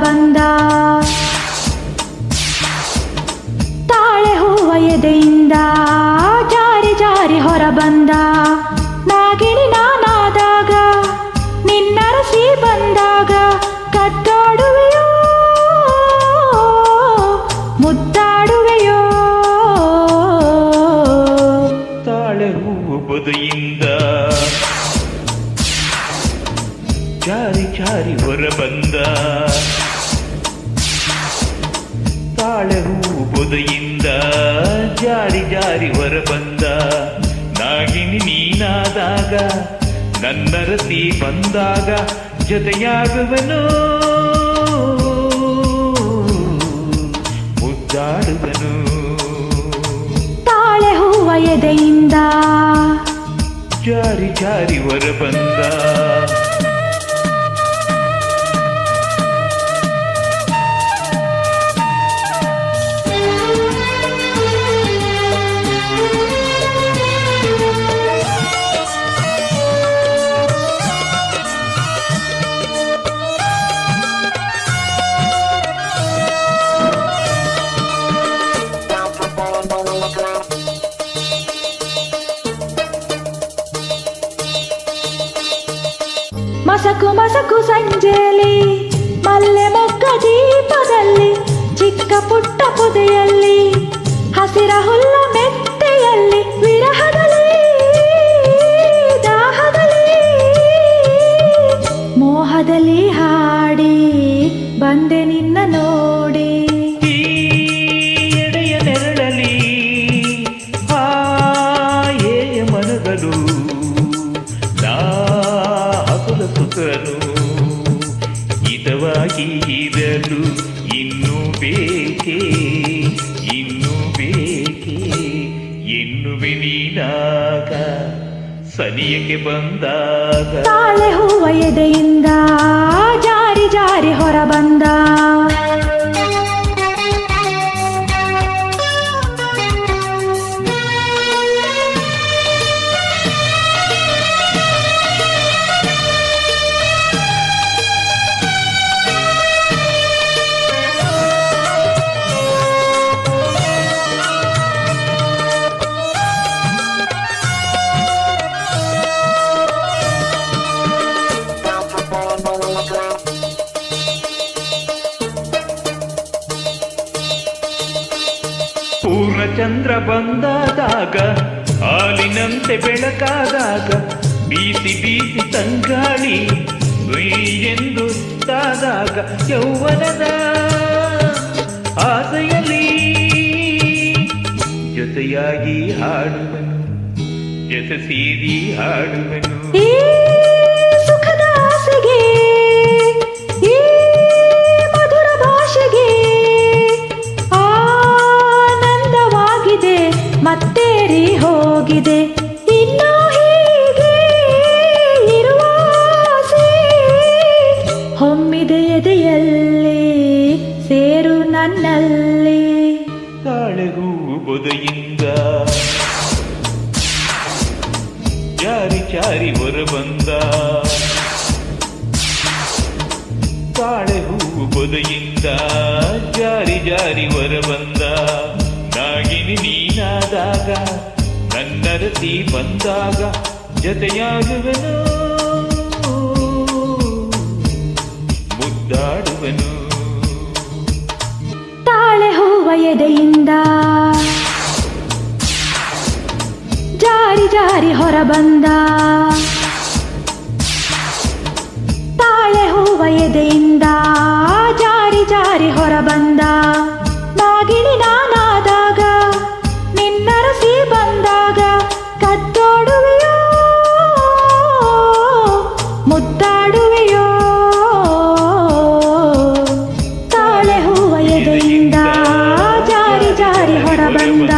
ಬಂದ. ತಾಳೆ ಹೂವ ಎದೆಯಿಂದ ಜಾರಿ ಜಾರಿ ಹೊರ ಬಂದ. ನಾಗಿಣಿ ನಾನಾದಾಗ ನಿನ್ನರಸಿ ಬಂದಾಗ ಕದ್ದೋಡುವೆಯೋ ಮುದ್ದಾಡುವೆಯೋ. ತಾಳೆ ಹೂವು ಬದುಯಿಂದ ಜಾರಿ ಜಾರಿ ಹೊರ ಬಂದ. ತಾಳೆ ಹೂವು ಬದುಯಿಂದ ಜಾರಿ ಜಾರಿ ಹೊರ ಬಂದ. ನಾಗಿನಿ ನೀನಾದಾಗ ನನ್ನರಸಿ ಬಂದಾಗ ಜೊತೆಯಾಗುವನು ಮುದ್ದಾಡುವನು. ತಾಳೆ ಹೂವ ಎದೆಯಿಂದ ಜಾರಿ ಜಾರಿ ಹೊರ ಬಂದ. ಮಸಕು ಮಸಕು ಸಂಜೆಯಲ್ಲಿ ಮಲ್ಲೆ ಮೊಗ್ಗ ದೀಪದಲ್ಲಿ ಚಿಕ್ಕ ಪುಟ್ಟ ಪೊದೆಯಲ್ಲಿ ಹಸಿರ ಹುಲ್ಲ ಮೆತ್ತೆಯಲ್ಲಿ ವಿರಹದಲ್ಲಿ ದಾಹದಲ್ಲಿ ಮೋಹದಲ್ಲಿ ಹಾಡಿ ಬಂದೆ ನಿನ್ನ ನೋಡಿ. ಎಡೆಯ ನೆರಳಲಿ ಹಾಯೇಯ ಮನಗಲು ಸುಖನು ಹಿತವಾಗಿ ಇರಲು ಇನ್ನೂ ಬೇಕೆ ಇನ್ನೂ ಬೇಕೆ ಎನ್ನುವೆ ನೀನಾಗ ಸನಿಯಕ್ಕೆ ಬಂದಾಗ. ತಾಳೆ ಹೂವ ಎದೆಯಿಂದ ಜಾರಿ ಜಾರಿ ಹೊರ ಬಂದ. ಪೂರ್ಣಚಂದ್ರ ಬಂದಾದಾಗ ಹಾಲಿನಂತೆ ಬೆಳಕಾದಾಗ ಬೀಸಿ ಬೀಸಿ ತಂಗಾಳಿ ಎಂದು ತಾದಾಗ ಯೌವನದ ಆಸೆಯಲ್ಲಿ ಜೊತೆಯಾಗಿ ಹಾಡುವನು ಜೊತೆ ಸೇರಿ ಹಾಡುವನು. ಸುಖದ ಆಸೆಗೆ ಮಧುರ ಭಾಷೆಗೆ ಮತ್ತೇರಿ ಹೋಗಿದೆ ಇನ್ನೂ ಹೀಗೆ ಇರುವ ಆಸೆ ಹೊಮ್ಮಿದೆ ಎದೆಯಲ್ಲಿ ಸೇರು ನನ್ನಲ್ಲಿ. ತಾಳೆ ಹೂವು ಬೊದೆಯಿಂದ ಜಾರಿ ಜಾರಿ ಹೊರ ಬಂದ. ತಾಳೆ ಹೂವು ಬೊದೆಯಿಂದ ಜಾರಿ ಜಾರಿ ಹೊರ ಬಂದ. ನಾಗಿನಿ ನೀನಾದಾಗ ನನ್ನರಸಿ ಬಂದಾಗ ಜೊತೆಯಾಗುವನು ಮುದ್ದಾಡುವನು. ತಾಳೆ ಹೂವ ಎದೆಯಿಂದ ಜಾರಿ ಜಾರಿ ಹೊರ ಬಂದ. ತಾಳೆ ಹೂವ ಎದೆಯಿಂದ ಜಾರಿ ಜಾರಿ ಹೊರ ಬಂದ. ನಾಗಿಣಿ ನಾನಾದಾಗ ನಿನ್ನರಸಿ ಬಂದಾಗ ಕದ್ದೋಡುವೆಯೋ ಮುದ್ದಾಡುವೆಯೋ. ತಾಳೆ ಹೂವ ಎದೆಯಿಂದ ಜಾರಿ ಜಾರಿ ಹೊರ ಬಂದ.